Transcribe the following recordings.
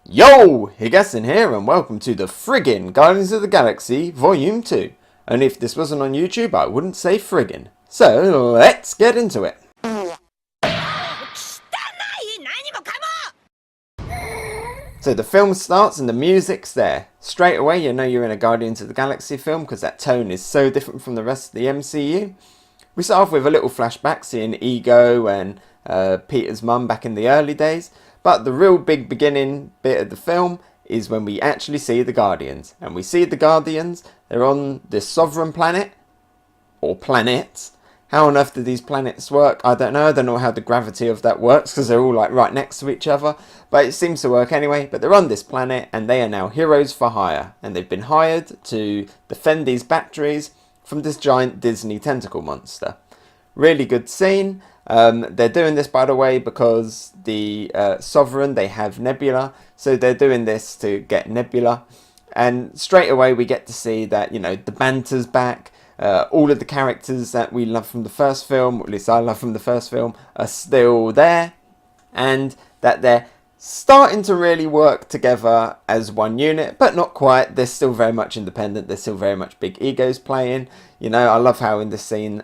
Yo, Hegassen here and welcome to the friggin' Guardians of the Galaxy Volume 2. And if this wasn't on YouTube, I wouldn't say friggin'. So, let's get into it. So the film starts and the music's there. Straight away you know you're in a Guardians of the Galaxy film because that tone is so different from the rest of the MCU. We start off with a little flashback seeing Ego and Peter's mum back in the early days. But the real big beginning bit of the film is when we actually see the Guardians. And we see the Guardians, they're on this sovereign planet, or planets. How on earth do these planets work? I don't know how the gravity of that works because they're all like right next to each other. But it seems to work anyway. But they're on this planet and they are now heroes for hire. And they've been hired to defend these batteries from this giant Disney tentacle monster. Really good scene. They're doing this, by the way, because the Sovereign, they have Nebula. So they're doing this to get Nebula. And straight away we get to see that, you know, the banter's back. All of the characters that we love from the first film, or at least I love from the first film, are still there. And that they're starting to really work together as one unit, but not quite. They're still very much independent. They're still very much big egos playing. You know, I love how in this scene...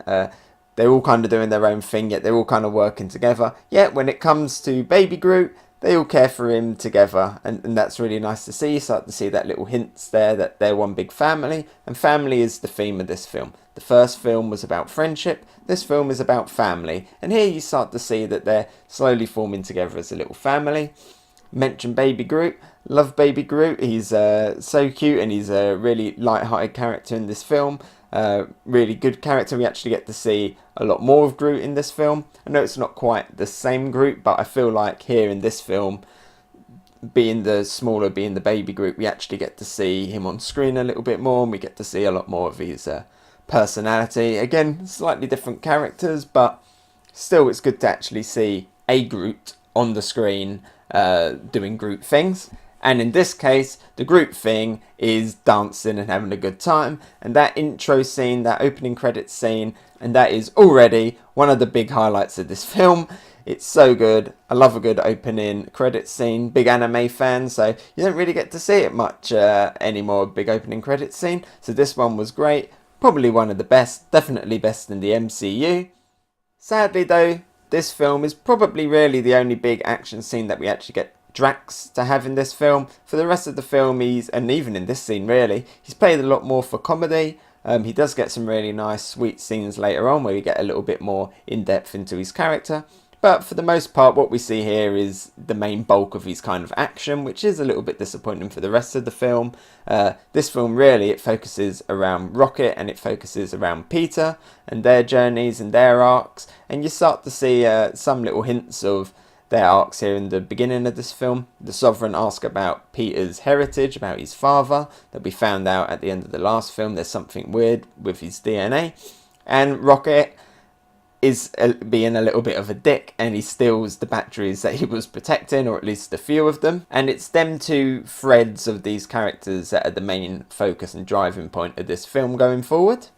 they're all kind of doing their own thing, yet they're all kind of working together. Yet when it comes to Baby Groot, they all care for him together. And that's really nice to see. You start to see that little hints there that they're one big family. And family is the theme of this film. The first film was about friendship. This film is about family. And here you start to see that they're slowly forming together as a little family. Mention Baby Groot. Love Baby Groot. He's so cute and he's a really light-hearted character in this film. Really good character. We actually get to see a lot more of Groot in this film. I know it's not quite the same Groot, but I feel like here in this film, being the Baby Groot, we actually get to see him on screen a little bit more, and we get to see a lot more of his personality. Again, slightly different characters, but still it's good to actually see a Groot on the screen doing Groot things. And in this case, the Groot thing is dancing and having a good time. And that intro scene, that opening credits scene, and that is already one of the big highlights of this film. It's so good. I love a good opening credits scene. Big anime fan, so you don't really get to see it much anymore, big opening credits scene. So this one was great. Probably one of the best. Definitely best in the MCU. Sadly though, this film is probably really the only big action scene that we actually get Drax to have in this film. For the rest of the film, and even in this scene really, he's played a lot more for comedy. He does get some really nice sweet scenes later on where we get a little bit more in depth into his character. But for the most part, what we see here is the main bulk of his kind of action, which is a little bit disappointing for the rest of the film. This film really, it focuses around Rocket and it focuses around Peter and their journeys and their arcs. And you start to see some little hints of their arcs here in the beginning of this film. The Sovereign asks about Peter's heritage, about his father, that we found out at the end of the last film. There's something weird with his DNA. And Rocket is being a little bit of a dick and he steals the batteries that he was protecting, or at least a few of them. And it's them two threads of these characters that are the main focus and driving point of this film going forward.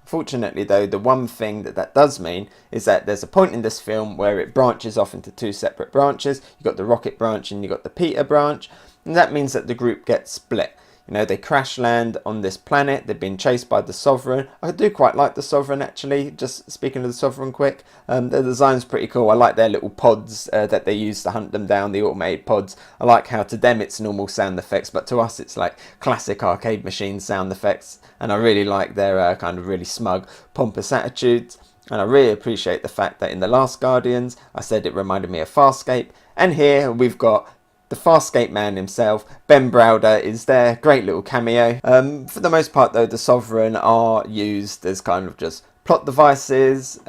Fortunately though, the one thing that does mean is that there's a point in this film where it branches off into two separate branches. You've got the Rocket branch and you've got the Peter branch, and that means that the group gets split. You know, they crash land on this planet, they've been chased by the Sovereign. I do quite like the Sovereign actually, just speaking of the Sovereign quick. Their design's pretty cool. I like their little pods that they use to hunt them down, the automated pods. I like how to them it's normal sound effects, but to us it's like classic arcade machine sound effects. And I really like their kind of really smug, pompous attitudes. And I really appreciate the fact that in the last Guardians, I said it reminded me of Farscape. And here we've got the Farscape man himself. Ben Browder is there. Great little cameo. For the most part though, the Sovereign are used as kind of just plot devices.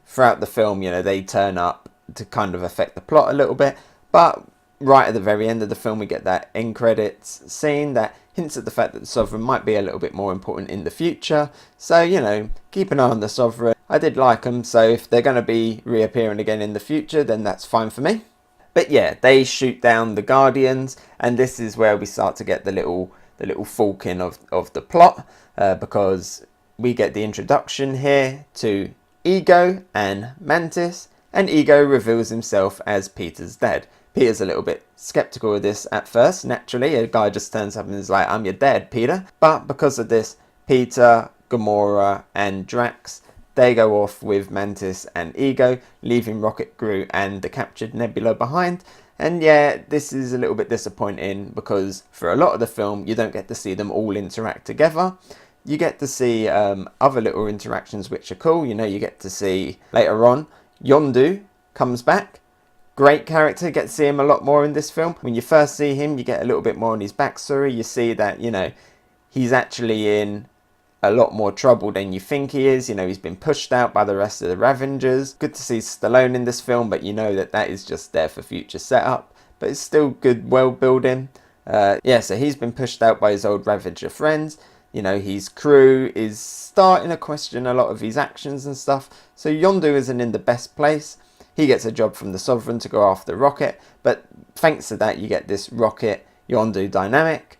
Throughout the film, you know, they turn up to kind of affect the plot a little bit. But right at the very end of the film, we get that end credits scene that hints at the fact that the Sovereign might be a little bit more important in the future. So, you know, keep an eye on the Sovereign. I did like them, so if they're going to be reappearing again in the future, then that's fine for me. But yeah, they shoot down the Guardians, and this is where we start to get the little forking of the plot, because we get the introduction here to Ego and Mantis, and Ego reveals himself as Peter's dad. Peter's a little bit skeptical of this at first. Naturally, a guy just turns up and is like, I'm your dad, Peter. But because of this, Peter, Gamora and Drax, they go off with Mantis and Ego, leaving Rocket, Groot and the captured Nebula behind. And yeah, this is a little bit disappointing because for a lot of the film, you don't get to see them all interact together. You get to see other little interactions which are cool. You know, you get to see later on, Yondu comes back. Great character, get to see him a lot more in this film. When you first see him, you get a little bit more on his backstory. You see that, you know, he's actually in a lot more trouble than you think he is. You know, he's been pushed out by the rest of the Ravengers. Good to see Stallone in this film, but you know that that is just there for future setup. But it's still good world building. Yeah, so he's been pushed out by his old Ravager friends. You know, his crew is starting to question a lot of his actions and stuff. So Yondu isn't in the best place. He gets a job from the Sovereign to go after Rocket. But thanks to that, you get this Rocket-Yondu dynamic.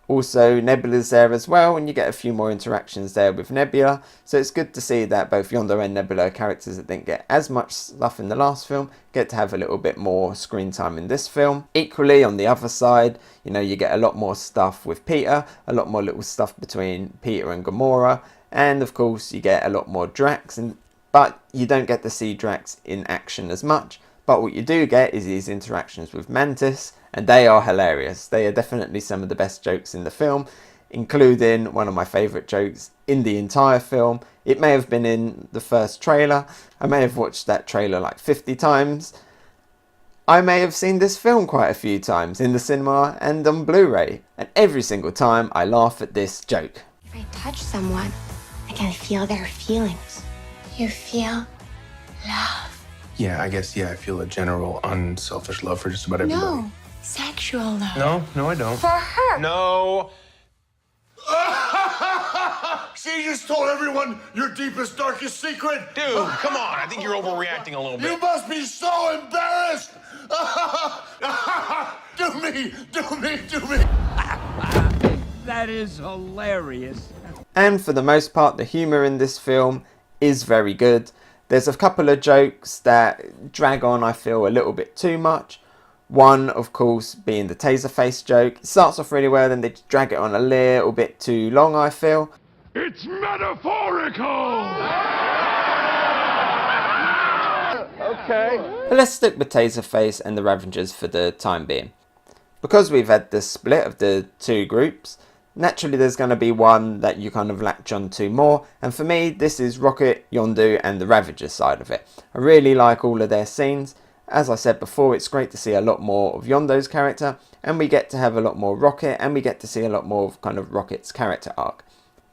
Also, Nebula's there as well, and you get a few more interactions there with Nebula. So it's good to see that both Yondu and Nebula, characters that didn't get as much stuff in the last film, get to have a little bit more screen time in this film. Equally, on the other side, you know, you get a lot more stuff with Peter, a lot more little stuff between Peter and Gamora, and of course you get a lot more Drax, but you don't get to see Drax in action as much. But what you do get is these interactions with Mantis, and they are hilarious. They are definitely some of the best jokes in the film, including one of my favourite jokes in the entire film. It may have been in the first trailer. I may have watched that trailer like 50 times. I may have seen this film quite a few times in the cinema and on Blu-ray. And every single time I laugh at this joke. If I touch someone, I can feel their feelings. You feel love. Yeah, I guess, I feel a general unselfish love for just about everybody. No, sexual love. No, I don't. For her. No. See, you just told everyone your deepest, darkest secret. Dude, come on. I think you're overreacting a little bit. You must be so embarrassed. Do me. That is hilarious. And for the most part, the humour in this film is very good. There's a couple of jokes that drag on, I feel, a little bit too much. One, of course, being the Taserface joke. It starts off really well, then they drag it on a little bit too long, I feel. It's metaphorical! Okay. But let's stick with Taserface and the Ravengers for the time being. Because we've had the split of the two groups, naturally there's going to be one that you kind of latch on to more, and for me this is Rocket, Yondu and the Ravager side of it. I really like all of their scenes. As I said before, it's great to see a lot more of Yondu's character, and we get to have a lot more Rocket, and we get to see a lot more of kind of Rocket's character arc.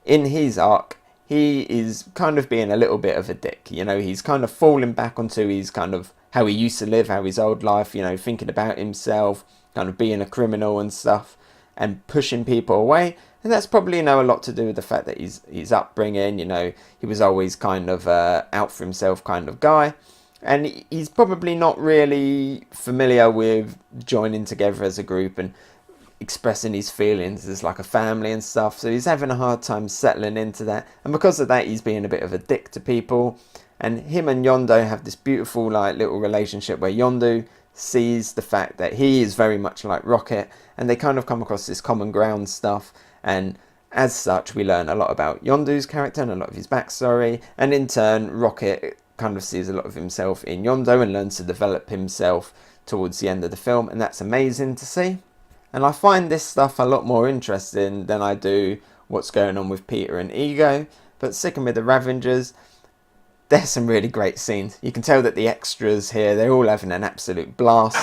In his arc, he is kind of being a little bit of a dick, you know, he's kind of falling back onto his kind of how he used to live, how his old life, you know, thinking about himself, kind of being a criminal and stuff, and pushing people away. And that's probably, you know, a lot to do with the fact that his upbringing, you know, he was always kind of out for himself kind of guy. And he's probably not really familiar with joining together as a group and expressing his feelings as like a family and stuff. So he's having a hard time settling into that. And because of that, he's being a bit of a dick to people. And him and Yondu have this beautiful like little relationship where Yondu sees the fact that he is very much like Rocket, and they kind of come across this common ground stuff, and as such we learn a lot about Yondu's character and a lot of his backstory, and in turn Rocket kind of sees a lot of himself in Yondu and learns to develop himself towards the end of the film, and that's amazing to see. And I find this stuff a lot more interesting than I do what's going on with Peter and Ego. But sticking with the Ravengers, there's some really great scenes. You can tell that the extras here, they're all having an absolute blast.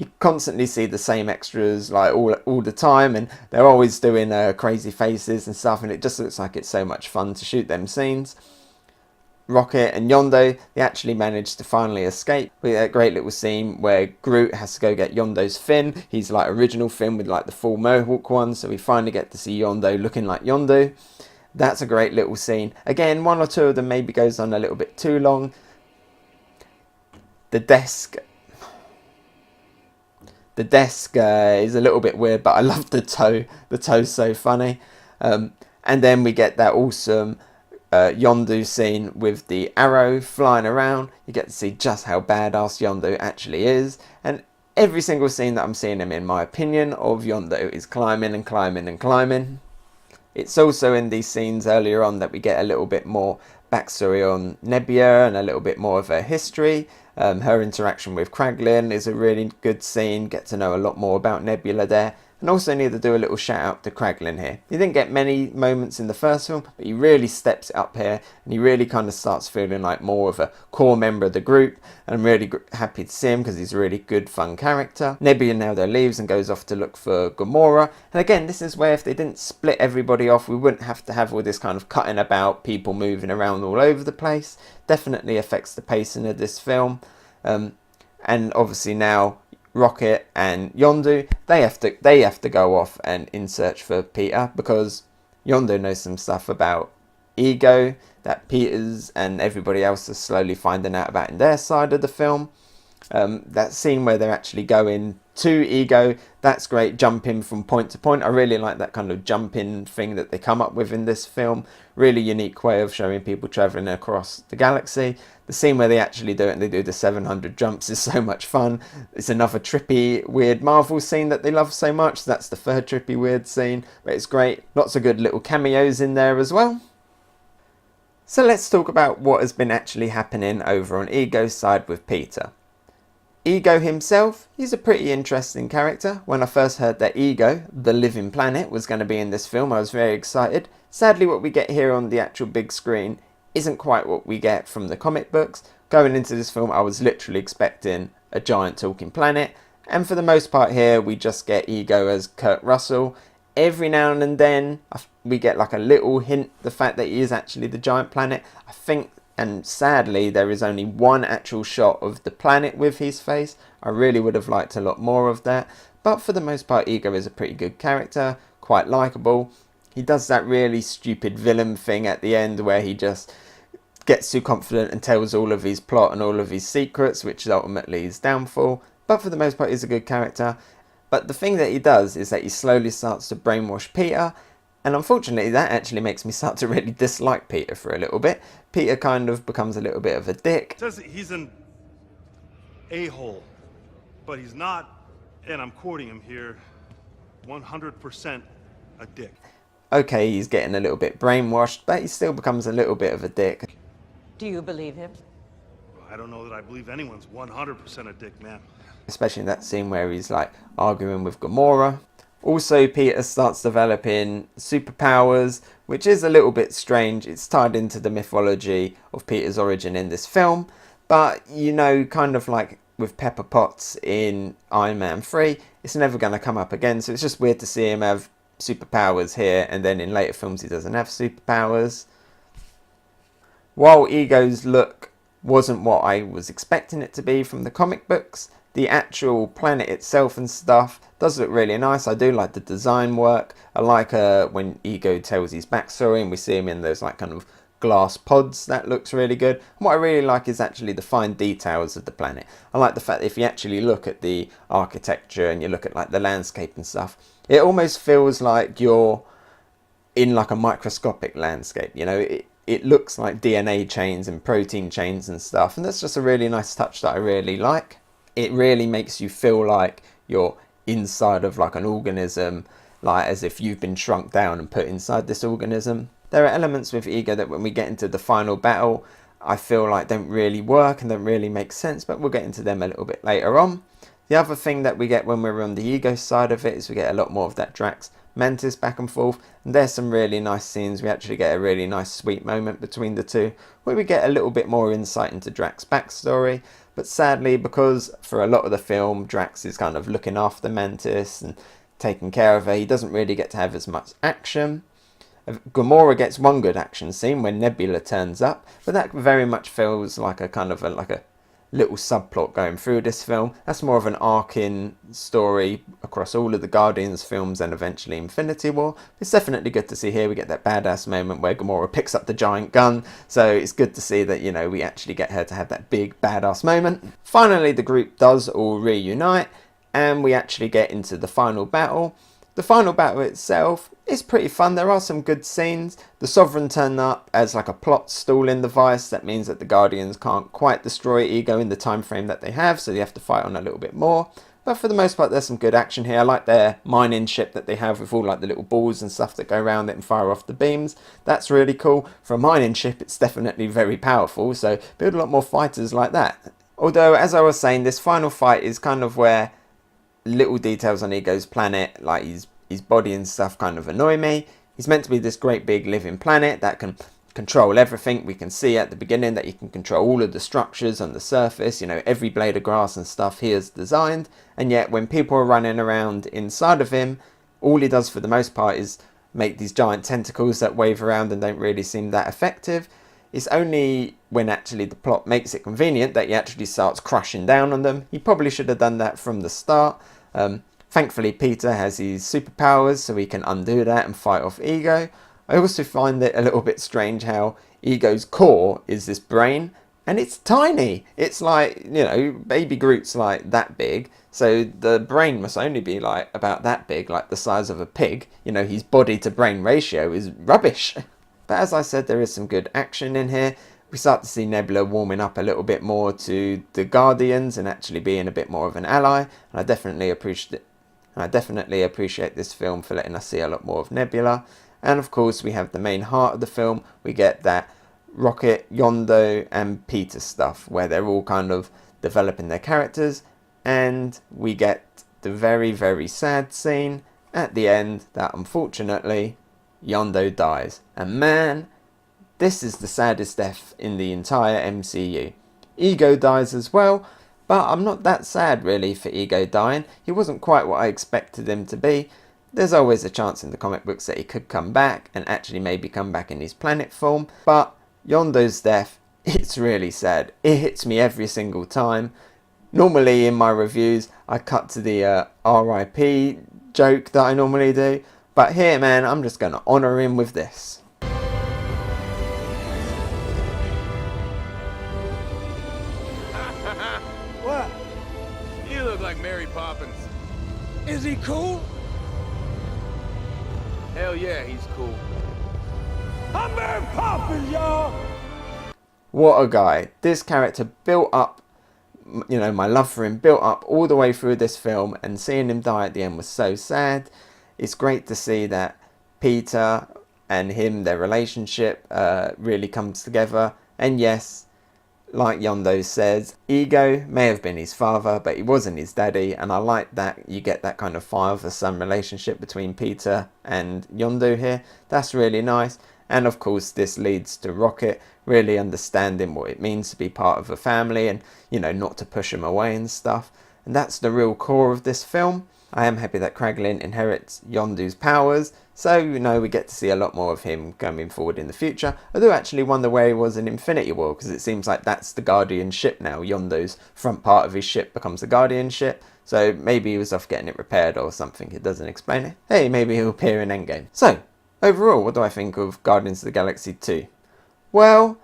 You constantly see the same extras like all the time, and they're always doing crazy faces and stuff, and it just looks like it's so much fun to shoot them scenes. Rocket and Yondu, they actually managed to finally escape with that great little scene where Groot has to go get Yondu's fin. He's like original Finn with like the full mohawk one, so we finally get to see Yondu looking like Yondu. That's a great little scene. Again, one or two of them maybe goes on a little bit too long. The desk is a little bit weird, but I love the toe. The toe's so funny. And then we get that awesome Yondu scene with the arrow flying around. You get to see just how badass Yondu actually is. And every single scene that I'm seeing him in, my opinion of Yondu is climbing and climbing and climbing. It's also in these scenes earlier on that we get a little bit more backstory on Nebula and a little bit more of her history. Her interaction with Kraglin is a really good scene. Get to know a lot more about Nebula there. And also need to do a little shout out to Kraglin here. He didn't get many moments in the first film, but he really steps it up here, and he really kind of starts feeling like more of a core member of the group. And I'm really happy to see him because he's a really good, fun character. Nebula now though leaves and goes off to look for Gamora. And again, this is where if they didn't split everybody off, we wouldn't have to have all this kind of cutting about, people moving around all over the place. Definitely affects the pacing of this film. And obviously now Rocket and Yondu, they have to go off and in search for Peter, because Yondu knows some stuff about Ego that Peter's and everybody else is slowly finding out about in their side of the film. That scene where they're actually going to Ego, that's great, jumping from point to point. I really like that kind of jumping thing that they come up with in this film. Really unique way of showing people travelling across the galaxy. The scene where they actually do it and they do the 700 jumps is so much fun. It's another trippy, weird Marvel scene that they love so much. So that's the third trippy, weird scene. But it's great. Lots of good little cameos in there as well. So let's talk about what has been actually happening over on Ego's side with Peter. Ego himself, he's a pretty interesting character. When I first heard that Ego, the living planet, was going to be in this film, I was very excited. Sadly, what we get here on the actual big screen isn't quite what we get from the comic books. Going into this film, I was literally expecting a giant talking planet. And for the most part here, we just get Ego as Kurt Russell. Every now and then, we get like a little hint, the fact that he is actually the giant planet. I think, and sadly, there is only one actual shot of the planet with his face. I really would have liked a lot more of that. But for the most part, Ego is a pretty good character, quite likeable. He does that really stupid villain thing at the end where he just gets too confident and tells all of his plot and all of his secrets, which is ultimately his downfall. But for the most part, he's a good character. But the thing that he does is that he slowly starts to brainwash Peter. And unfortunately, that actually makes me start to really dislike Peter for a little bit. Peter kind of becomes a little bit of a dick. It says he's an a-hole, but he's not, and I'm quoting him here, 100% a dick. Okay, he's getting a little bit brainwashed, but he still becomes a little bit of a dick. Do you believe him? Well, I don't know that I believe anyone's 100% a dick, man. Especially in that scene where he's like arguing with Gamora. Also, Peter starts developing superpowers, which is a little bit strange. It's tied into the mythology of Peter's origin in this film. But, you know, kind of like with Pepper Potts in Iron Man 3, it's never going to come up again. So it's just weird to see him have superpowers here, and then in later films he doesn't have superpowers. While Ego's look wasn't what I was expecting it to be from the comic books, the actual planet itself and stuff does look really nice. I do like the design work. I like when Ego tells his backstory and we see him in those like kind of glass pods. That looks really good. And what I really like is actually the fine details of the planet. I like the fact that if you actually look at the architecture and you look at like the landscape and stuff, it almost feels like you're in like a microscopic landscape. You know, it looks like DNA chains and protein chains and stuff. And that's just a really nice touch that I really like. It really makes you feel like you're inside of like an organism, like as if you've been shrunk down and put inside this organism. There are elements with Ego that when we get into the final battle, I feel like don't really work and don't really make sense, but we'll get into them a little bit later on. The other thing that we get when we're on the Ego side of it is we get a lot more of that Drax Mantis back and forth, and there's some really nice scenes. We actually get a really nice sweet moment between the two where we get a little bit more insight into Drax's backstory. But sadly, because for a lot of the film Drax is kind of looking after Mantis and taking care of her, he doesn't really get to have as much action. Gamora gets one good action scene when Nebula turns up, but that very much feels like a kind of like a little subplot going through this film. That's more of an arcing story across all of the Guardians films and eventually Infinity War. It's definitely good to see here we get that badass moment where Gamora picks up the giant gun, so it's good to see that, you know, we actually get her to have that big badass moment. Finally, the group does all reunite and we actually get into the final battle. The final battle itself is pretty fun. There are some good scenes. The Sovereign turn up as like a plot stalling device. That means that the Guardians can't quite destroy Ego in the time frame that they have, so they have to fight on a little bit more. but for the most part there's some good action here. I like their mining ship that they have with all like the little balls and stuff that go around it and fire off the beams. That's really cool. For a mining ship it's definitely very powerful, so build a lot more fighters like that. Although, as I was saying, this final fight is kind of where little details on Ego's planet, like his body and stuff, kind of annoy me. He's meant to be this great big living planet that can control everything. We can see at the beginning that he can control all of the structures on the surface, you know, every blade of grass and stuff he has designed. And yet when people are running around inside of him, all he does for the most part is make these giant tentacles that wave around and don't really seem that effective. It's only when actually the plot makes it convenient that he actually starts crushing down on them. He probably should have done that from the start. Thankfully Peter has his superpowers so he can undo that and fight off Ego. I also find it a little bit strange how Ego's core is this brain, and it's tiny. It's like, you know, baby Groot's like that big, so the brain must only be like about that big, like the size of a pig. You know, his body to brain ratio is rubbish. But as I said, there is some good action in here. We start to see Nebula warming up a little bit more to the Guardians and actually being a bit more of an ally, and I definitely appreciate this film for letting us see a lot more of Nebula. And of course we have the main heart of the film. We get that Rocket, Yondu and Peter stuff where they're all kind of developing their characters, and we get the very, very sad scene at the end that unfortunately Yondu dies. And man, this is the saddest death in the entire MCU. Ego dies as well, but I'm not that sad really for Ego dying. He wasn't quite what I expected him to be. There's always a chance in the comic books that he could come back and actually maybe come back in his planet form, but Yondu's death, it's really sad. It hits me every single time. Normally in my reviews I cut to the RIP joke that I normally do, but here, man, I'm just going to honour him with this. What? You look like Mary Poppins. Is he cool? Hell yeah, he's cool. I'm Mary Poppins, y'all! What a guy. This character built up, you know, my love for him built up all the way through this film, and seeing him die at the end was so sad. It's great to see that Peter and him, their relationship really comes together. And yes, like Yondu says, Ego may have been his father, but he wasn't his daddy, and I like that you get that kind of father-son relationship between Peter and Yondu here. That's really nice. And of course this leads to Rocket really understanding what it means to be part of a family and, you know, not to push him away and stuff. And that's the real core of this film. I am happy that Kraglin inherits Yondu's powers, so, you know, we get to see a lot more of him coming forward in the future. I do actually wonder where he was in Infinity War, because it seems like that's the Guardian ship now. Yondu's front part of his ship becomes the Guardian ship, so maybe he was off getting it repaired or something. It doesn't explain it. Hey, maybe he'll appear in Endgame. So, overall, what do I think of Guardians of the Galaxy 2? Well,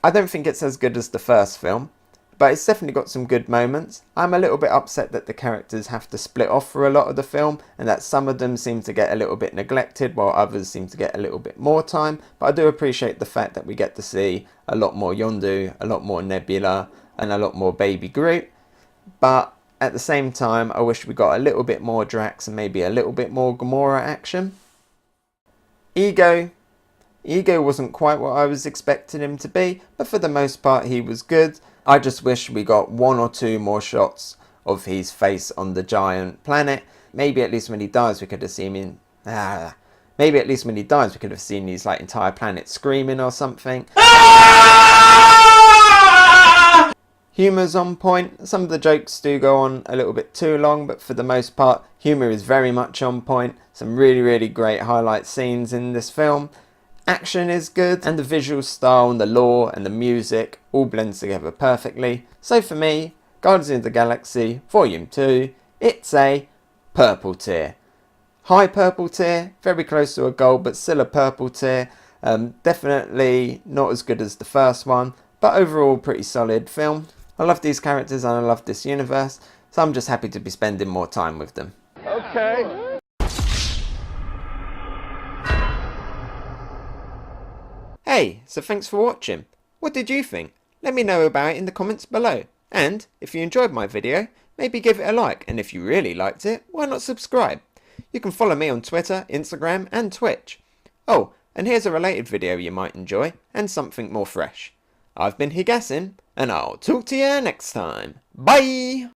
I don't think it's as good as the first film, but it's definitely got some good moments. I'm a little bit upset that the characters have to split off for a lot of the film, and that some of them seem to get a little bit neglected while others seem to get a little bit more time. But I do appreciate the fact that we get to see a lot more Yondu, a lot more Nebula, and a lot more Baby Groot. But at the same time, I wish we got a little bit more Drax and maybe a little bit more Gamora action. Ego wasn't quite what I was expecting him to be, but for the most part he was good. I just wish we got one or two more shots of his face on the giant planet. Maybe at least when he dies we could have seen him maybe at least when he dies we could have seen his like entire planet screaming or something. Humour's on point. Some of the jokes do go on a little bit too long, but for the most part humour is very much on point. Some really, really great highlight scenes in this film. Action is good, and the visual style and the lore and the music all blends together perfectly. So for me, Guardians of the Galaxy Volume 2, it's a purple tier. High purple tier, very close to a gold, but still a purple tier. Definitely not as good as the first one, but overall pretty solid film. I love these characters and I love this universe, so I'm just happy to be spending more time with them. Okay. Hey, so thanks for watching. What did you think? Let me know about it in the comments below. And if you enjoyed my video, maybe give it a like, and if you really liked it, why not subscribe? You can follow me on Twitter, Instagram and Twitch. Oh, and here's a related video you might enjoy, and something more fresh. I've been Hegassen, and I'll talk to you next time. Bye!